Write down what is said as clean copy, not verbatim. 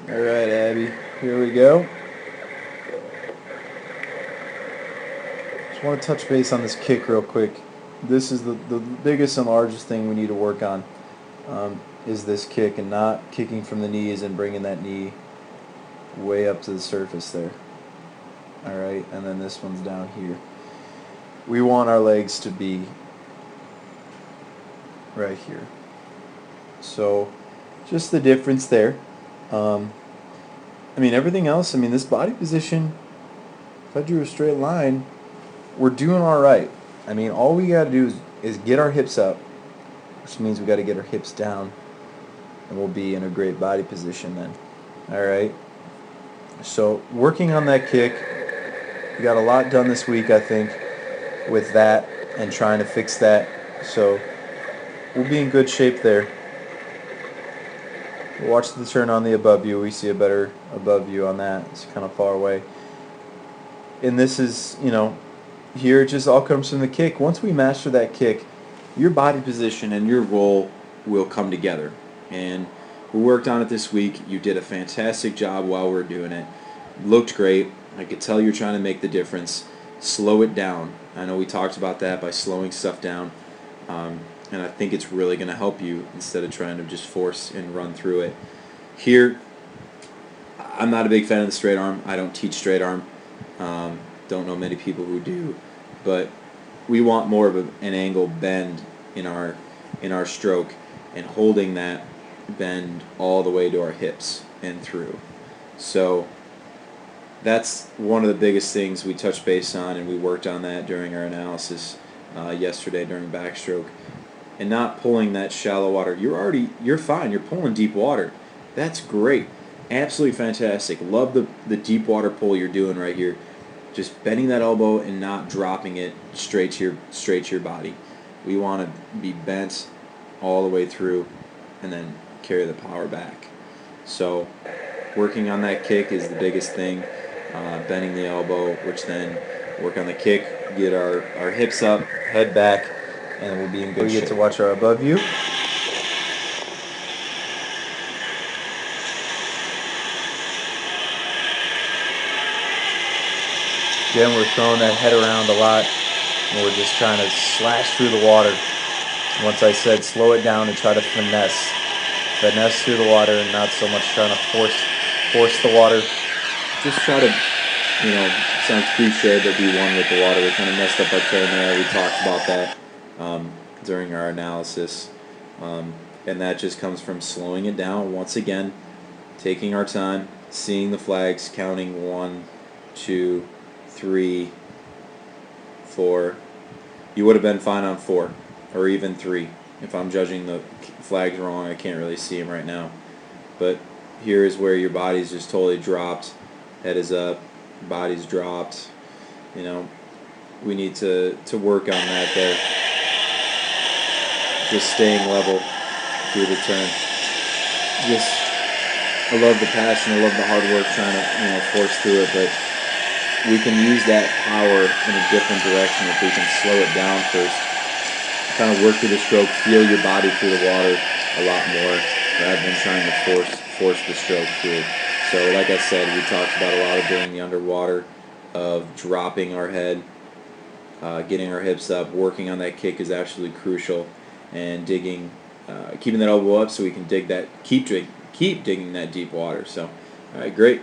Alright, Abby, here we go. Just want to touch base on this kick real quick. This is the biggest and largest thing we need to work on, is this kick and not kicking from the knees and bringing that knee way up to the surface there. Alright, and then this one's down here. We want our legs to be right here. So, just the difference there. I mean, everything else, this body position, if I drew a straight line, we're doing all right. All we got to do is get our hips up, which means we got to get our hips down, and we'll be in a great body position then. All right. So working on that kick, we got a lot done this week, I think, with that and trying to fix that. So we'll be in good shape there. Watch the turn on the above view. We see a better above view on that. It's kind of far away. And this is, here it just all comes from the kick. Once we master that kick, your body position and your roll will come together. And we worked on it this week. You did a fantastic job while we were doing it. Looked great. I could tell you're trying to make the difference. Slow it down. I know we talked about that by slowing stuff down. And I think it's really going to help you instead of trying to just force and run through it. Here, I'm not a big fan of the straight arm. I don't teach straight arm. Don't know many people who do. But we want more of an angle bend in our stroke, and holding that bend all the way to our hips and through. So that's one of the biggest things we touched base on, and we worked on that during our analysis yesterday during backstroke. And not pulling that shallow water. You're fine. You're pulling deep water. That's great. Absolutely fantastic. Love the deep water pull you're doing right here. Just bending that elbow and not dropping it straight to your body. We want to be bent all the way through and then carry the power back. So working on that kick is the biggest thing. Bending the elbow, which then work on the kick, get our hips up, head back, and we'll be in good shape. We get to watch our above view. Again, we're throwing that head around a lot, and we're just trying to slash through the water. Once I said slow it down and try to finesse through the water, and not so much trying to force the water. Just try to, sounds cliche, but be one with the water. We kind of messed up our turn there. We talked about that during our analysis, and that just comes from slowing it down once again, taking our time, seeing the flags, counting 1, 2, 3, 4. You would have been fine on 4 or even 3. If I'm judging the flags wrong, I can't really see them right now. But here is where your body's just totally dropped. Head is up, body's dropped. We need to work on that there. Just staying level through the turn. I love the passion, I love the hard work trying to force through it, but we can use that power in a different direction if we can slow it down first. Kind of work through the stroke, feel your body through the water a lot more rather than trying to force the stroke through. So like I said, we talked about a lot of doing the underwater, of dropping our head, getting our hips up, working on that kick is absolutely crucial, and keeping that elbow up so we can keep digging that deep water. So, all right, great.